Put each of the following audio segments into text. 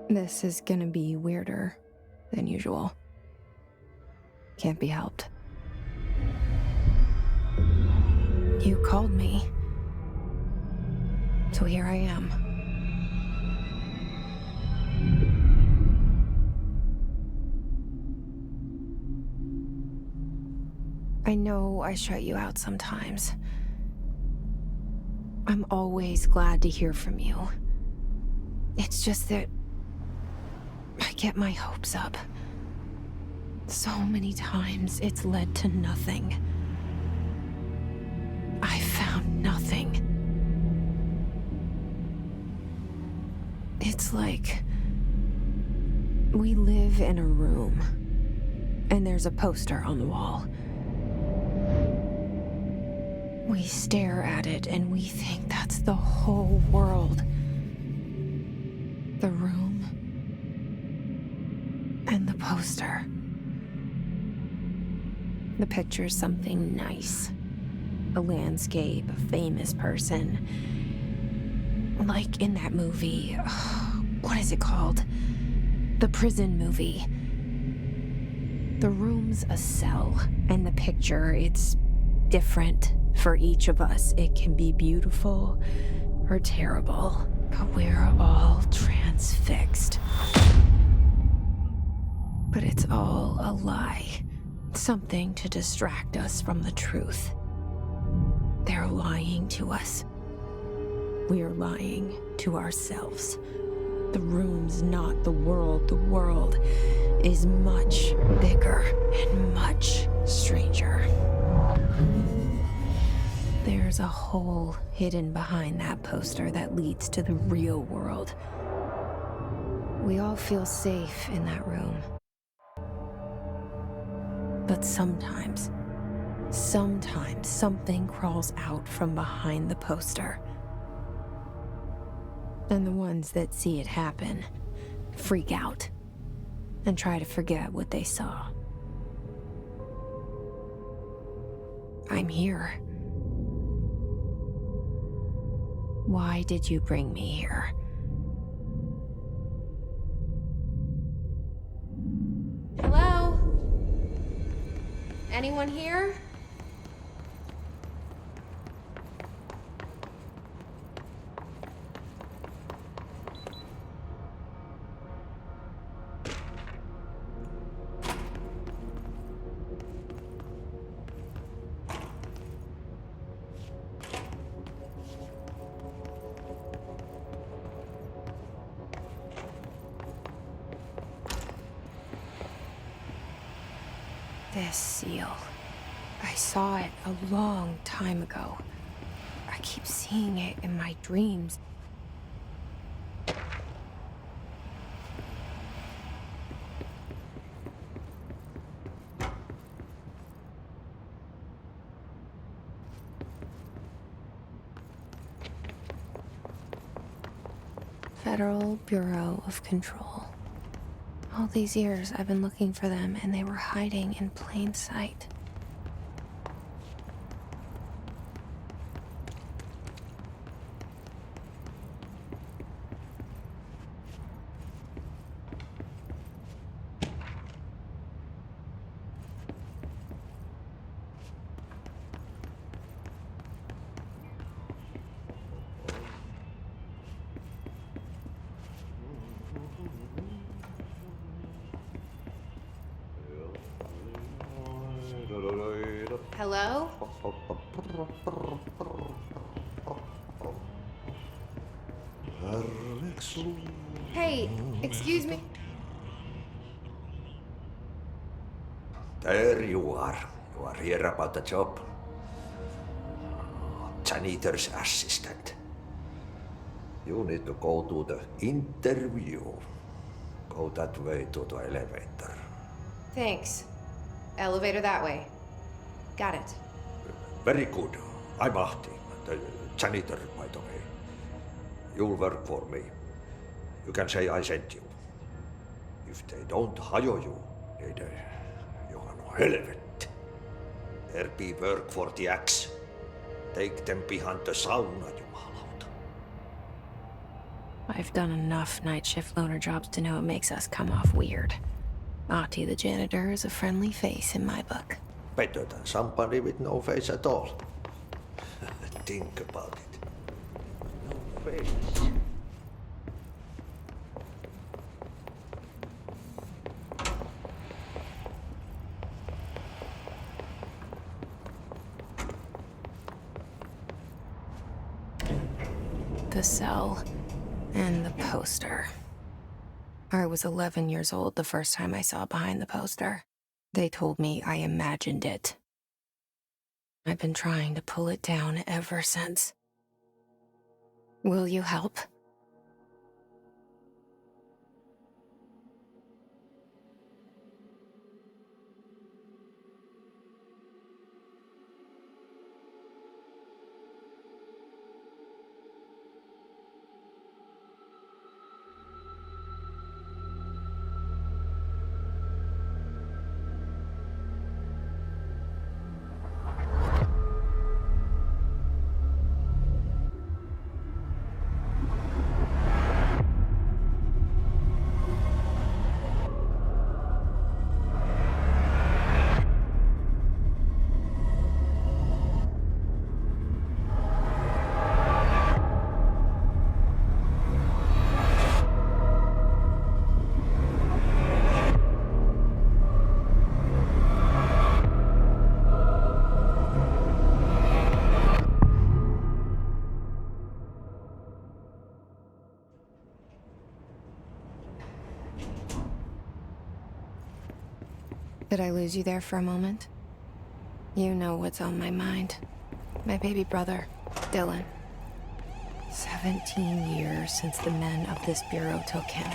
This is gonna be weirder than usual. Can't be helped. You called me. So here I am. I know I shut you out sometimes. I'm always glad to hear from you. It's just that I get my hopes up. So many times it's led to nothing. I found nothing. It's like we live in a room, and there's a poster on the wall. We stare at it and we think that's the whole world. The room and the poster. The picture's something nice. A landscape, a famous person. Like in that movie, what is it called? The prison movie. The room's a cell, and the picture, it's different for each of us. It can be beautiful or terrible, but we're all transfixed. But it's all a lie. Something to distract us from the truth. They're lying to us. We're lying to ourselves. The room's not the world. The world is much bigger and much stranger. There's a hole hidden behind that poster that leads to the real world. We all feel safe in that room. But sometimes something crawls out from behind the poster. And the ones that see it happen freak out and try to forget what they saw. I'm here. Why did you bring me here? Hello? Anyone here? This seal. I saw it a long time ago. I keep seeing it in my dreams. Federal Bureau of Control. All these years I've been looking for them, and they were hiding in plain sight. Hello? Hey, excuse me. There you are. You are here about the job. Janitor's assistant. You need to go to the interview. Go that way to the elevator. Thanks. Elevator that way. Got it. Very good. I'm Ahti, the janitor, by the way. You'll work for me. You can say I sent you. If they don't hire you, niin johan on helvet. There be work for the axe. Take them behind the sauna, jumalauta. I've done enough night shift loner jobs to know it makes us come off weird. Ahti the janitor is a friendly face in my book. Better than somebody with no face at all. Think about it. No face. The cell and the poster. I was 11 years old the first time I saw behind the poster. They told me I imagined it. I've been trying to pull it down ever since. Will you help? Did I lose you there for a moment? You know what's on my mind. My baby brother, Dylan. 17 years since the men of this bureau took him.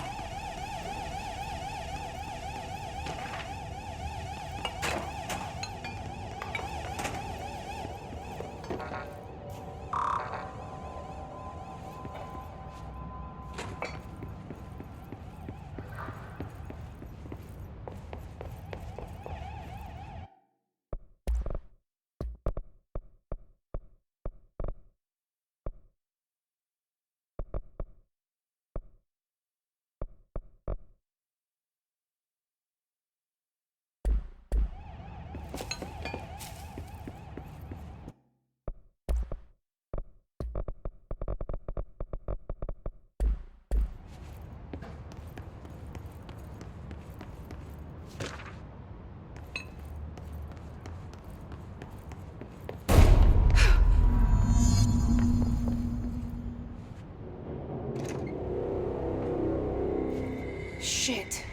Shit.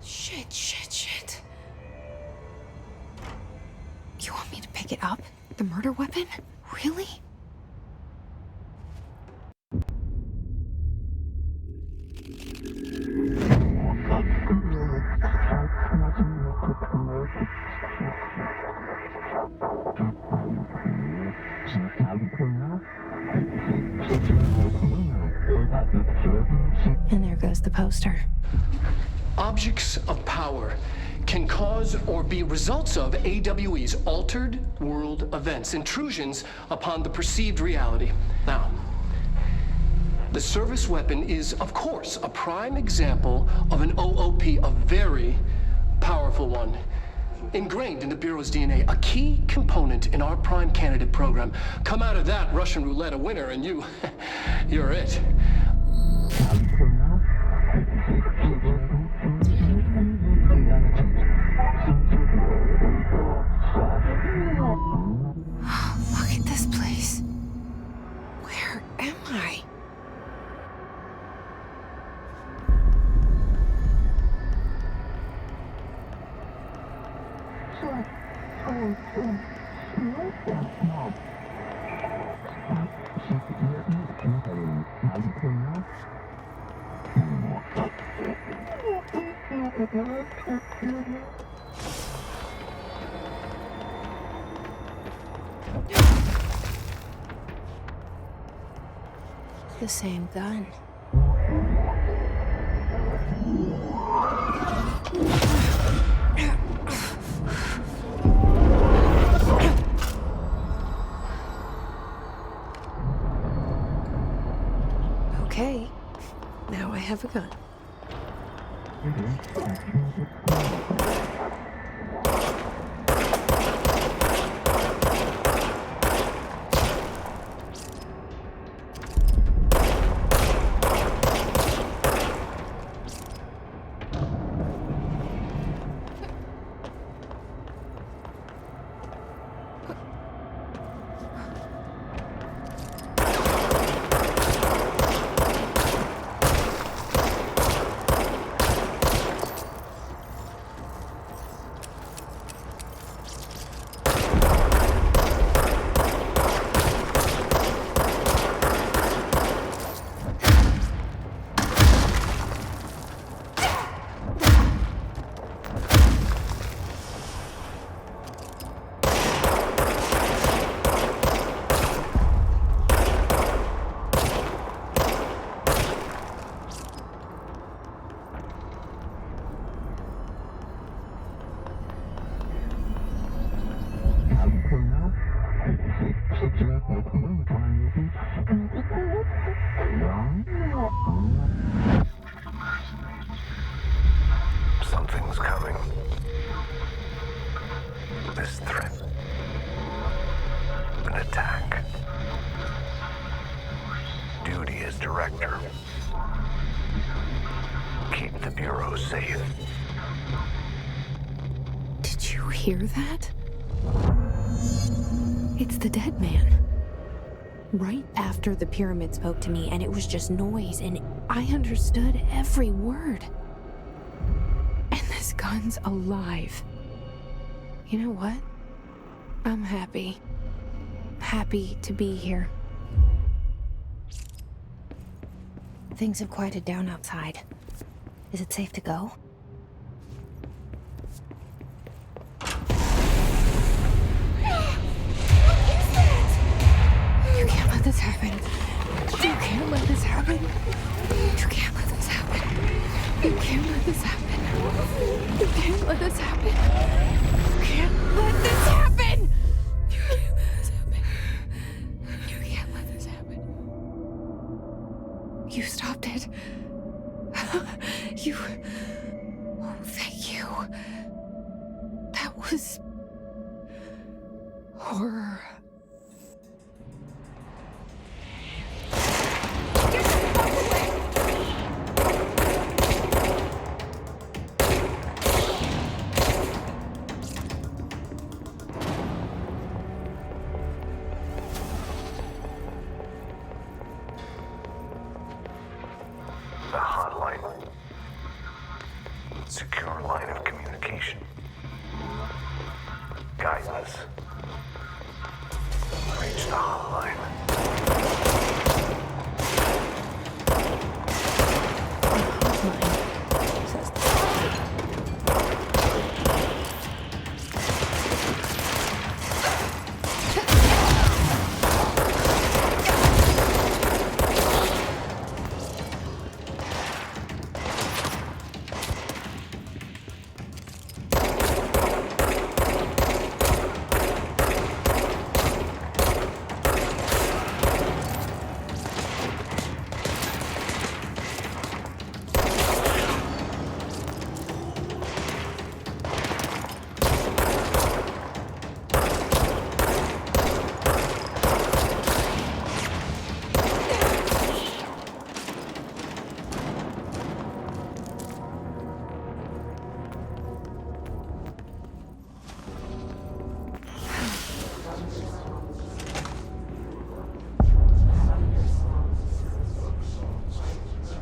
Shit. You want me to pick it up? The murder weapon? Really? And there goes the poster. Objects of power can cause or be results of AWE's altered world events, intrusions upon the perceived reality. Now, the service weapon is, of course, a prime example of an OOP, a very powerful one. Ingrained in the Bureau's DNA, a key component in our prime candidate program. Come out of that Russian roulette a winner and you're it. Look at this place. Where am I? The same gun. have a gun. Something's coming. This threat. An attack. Duty as director. Keep the Bureau safe. Did you hear that? It's the dead man. Right after the pyramid spoke to me, and it was just noise, and I understood every word. And this gun's alive. You know what? I'm happy. Happy to be here. Things have quieted down outside. Is it safe to go? You can't let this happen. You can't let this happen. You can't let this happen. You can't let this happen. You can't let this happen. You can't let this happen. You can't let this happen. You can't let this happen. You stopped it. You... Oh, thank you. That was... horror. The hotline. Secure line of communication. Guidance. Reach the hotline.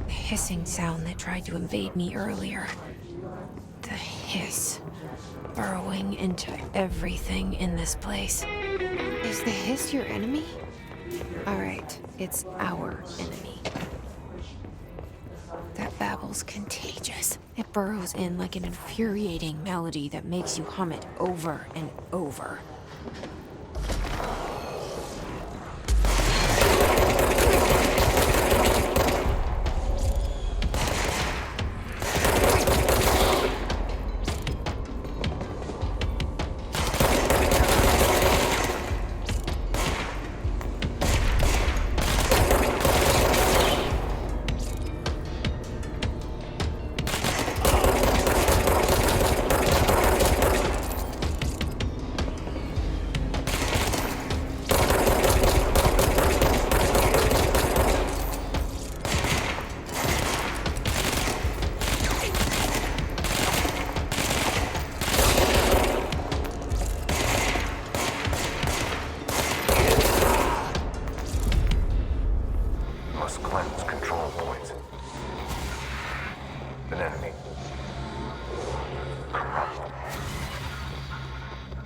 Hissing sound that tried to invade me earlier. The hiss. Burrowing into everything in this place. Is the hiss your enemy? Alright, it's our enemy. That babble's contagious. It burrows in like an infuriating melody that makes you hum it over and over.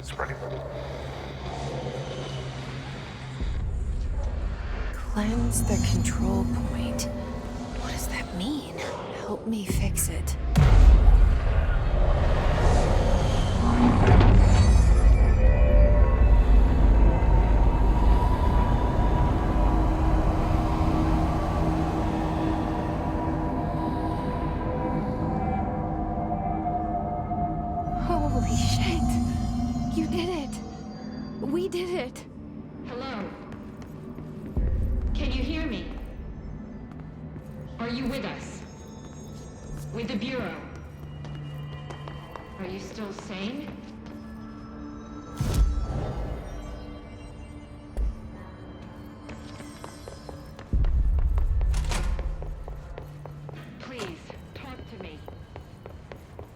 Spreading. Cleanse the control point. What does that mean? Help me fix it. Holy shit! You did it! We did it! Hello? Can you hear me? Are you with us? With the Bureau? Are you still sane? Please, talk to me.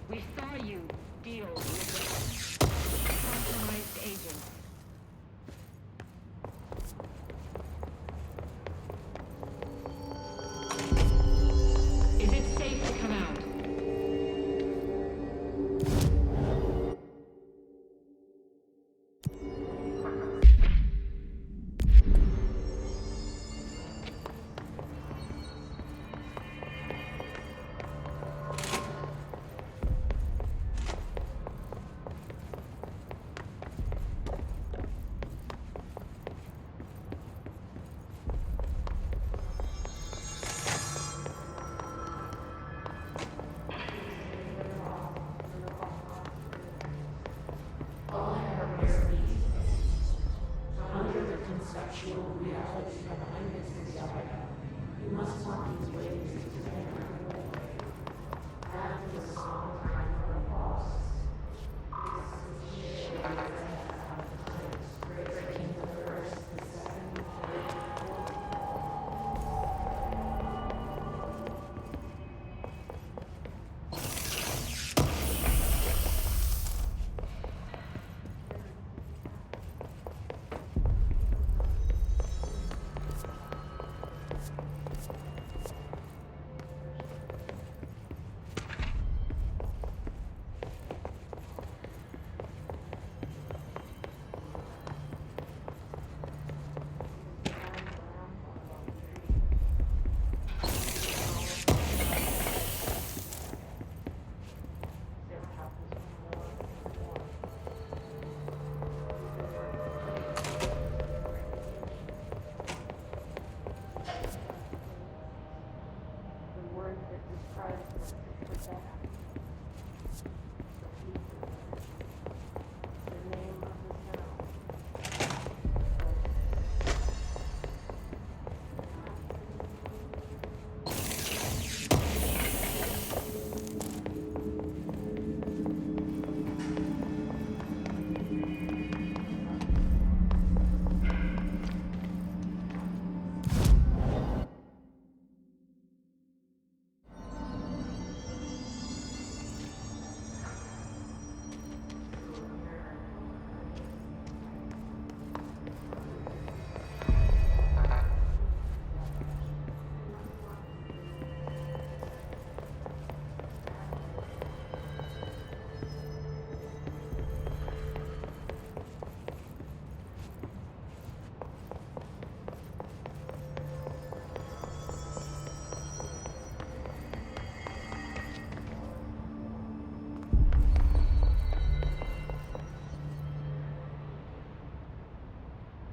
We saw you deal with compromised agents. Is it safe to come out?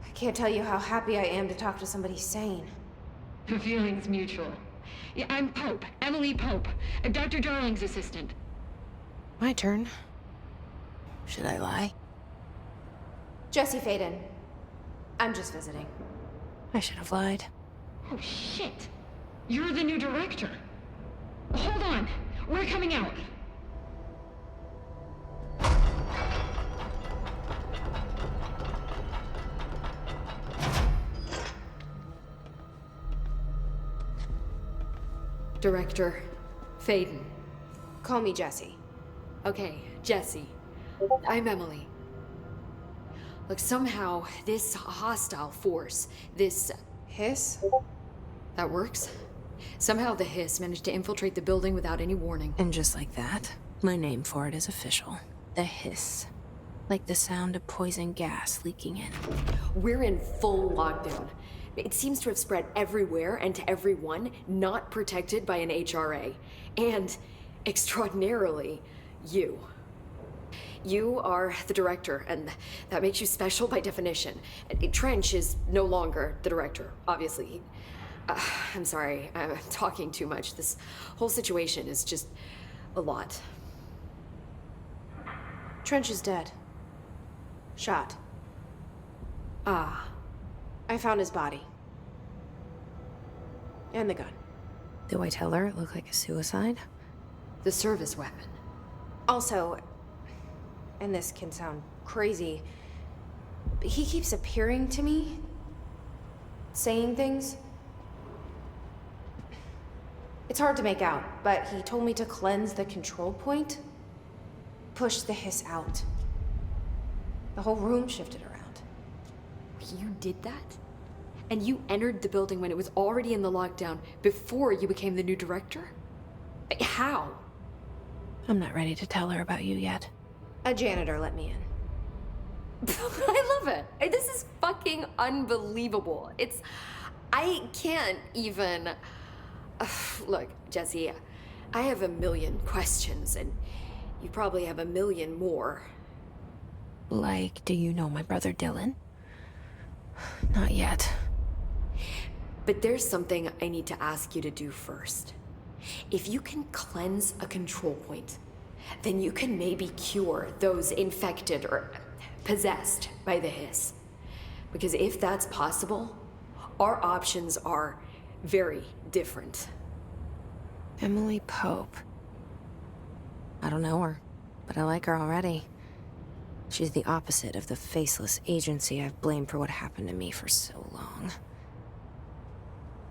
I can't tell you how happy I am to talk to somebody sane. The feeling's mutual. Yeah, I'm Pope, Emily Pope, Dr. Darling's assistant. My turn. Should I lie? Jesse Faden. I'm just visiting. I should have lied. Oh, shit. You're the new director. Hold on. We're coming out. Director Faden. Call me Jesse. Okay, Jesse. I'm Emily. Look, somehow this hostile force, this... Hiss? that works? Somehow the Hiss managed to infiltrate the building without any warning. And just like that, my name for it is official. The Hiss. Like the sound of poison gas leaking in. We're in full lockdown. It seems to have spread everywhere and to everyone not protected by an HRA. And, extraordinarily, you. You are the director, and that makes you special by definition. Trench is no longer the director, obviously. I'm sorry, I'm talking too much. This whole situation is just a lot. Trench is dead. Shot. Ah, I found his body. And the gun. Do I tell her it looked like a suicide? the service weapon. Also, and this can sound crazy, but he keeps appearing to me, saying things. It's hard to make out, but he told me to cleanse the control point, push the hiss out. The whole room shifted around. You did that? And you entered the building when it was already in the lockdown before you became the new director? How? I'm not ready to tell her about you yet. A janitor let me in. I love it. This is fucking unbelievable. I can't even... Look, Jesse, I have a million questions, and you probably have a million more. Like, do you know my brother Dylan? Not yet. But there's something I need to ask you to do first. If you can cleanse a control point, then you can maybe cure those infected or possessed by the hiss. Because if that's possible, our options are very different. Emily Pope. I don't know her, but I like her already. She's the opposite of the faceless agency I've blamed for what happened to me for so long.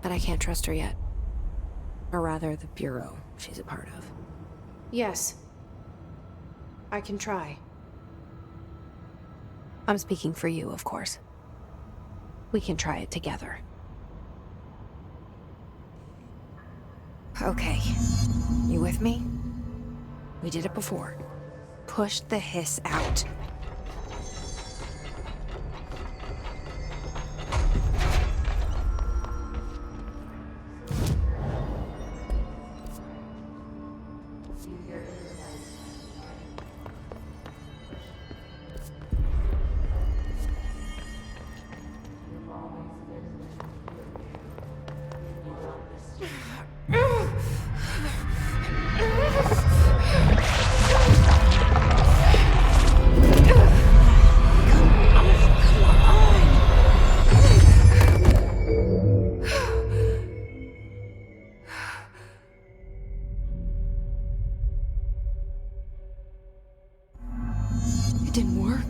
But I can't trust her yet. Or rather, the Bureau she's a part of. Yes. I can try. I'm speaking for you, of course. We can try it together. Okay. You with me? We did it before. Push the hiss out. It didn't work.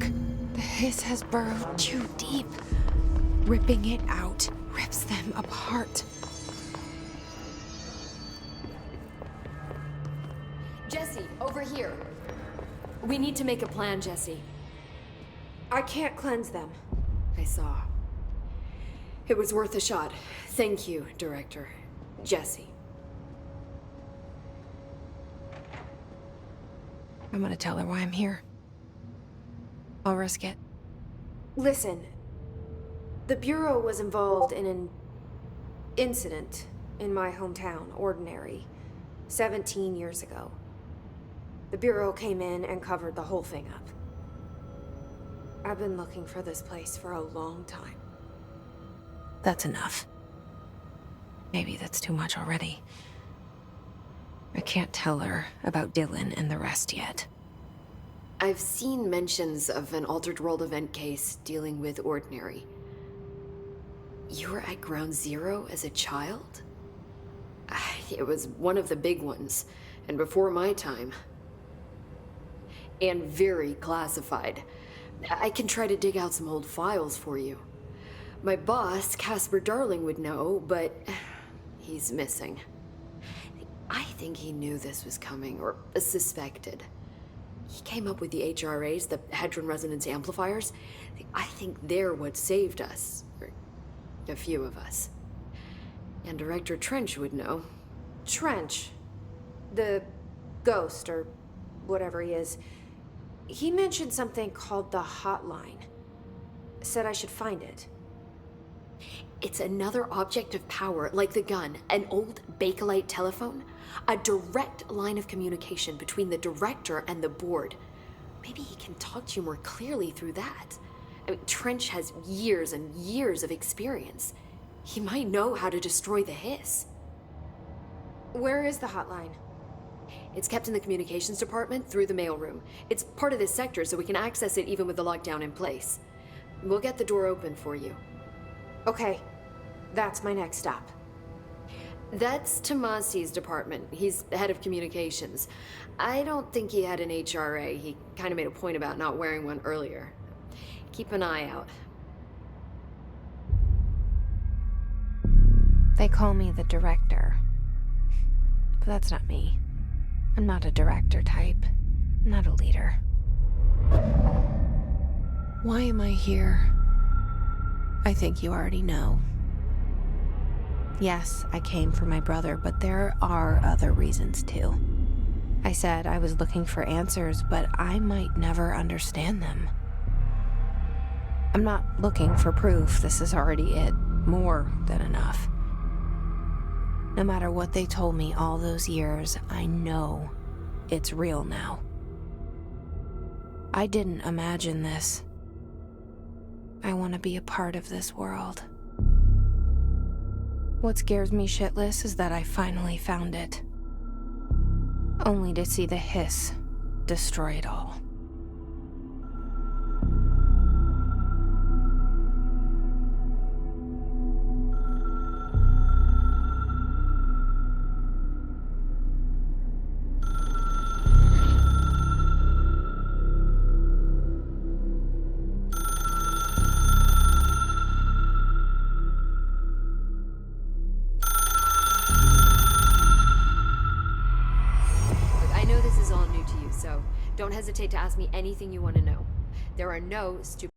The hiss has burrowed too deep. Ripping it out rips them apart. Jesse, over here. We need to make a plan, Jesse. I can't cleanse them. I saw. It was worth a shot. Thank you, Director. Jesse. I'm gonna tell her why I'm here. I'll risk it. Listen, the Bureau was involved in an incident in my hometown, Ordinary, 17 years ago. The Bureau came in and covered the whole thing up. I've been looking for this place for a long time. That's enough. Maybe that's too much already. I can't tell her about Dylan and the rest yet. I've seen mentions of an Altered World event case dealing with Ordinary. You were at Ground Zero as a child? It was one of the big ones, and before my time. And very classified. I can try to dig out some old files for you. My boss, Casper Darling, would know, but he's missing. I think he knew this was coming, or suspected. He came up with the HRAs, the Hadron Resonance Amplifiers. I think they're what saved us. Or a few of us. And Director Trench would know. Trench, the ghost, or whatever he is, He mentioned something called the hotline. Said I should find it. It's another object of power, like the gun, an old Bakelite telephone, a direct line of communication between the director and the board. Maybe he can talk to you more clearly through that. I mean, Trench has years and years of experience. He might know how to destroy the hiss. Where is the hotline? It's kept in the communications department through the mailroom. It's part of this sector, so we can access it even with the lockdown in place. We'll get the door open for you. Okay, that's my next stop. That's Tomasi's department. He's head of communications. I don't think he had an HRA. He kind of made a point about not wearing one earlier. Keep an eye out. They call me the director. But that's not me. I'm not a director type. I'm not a leader. Why am I here? I think you already know. Yes, I came for my brother, but there are other reasons too. I said I was looking for answers, but I might never understand them. I'm not looking for proof. This is already it. More than enough. No matter what they told me all those years, I know it's real now. I didn't imagine this. I want to be a part of this world. What scares me shitless is that I finally found it. Only to see the hiss destroy it all. Don't hesitate to ask me anything you want to know. There are no stupid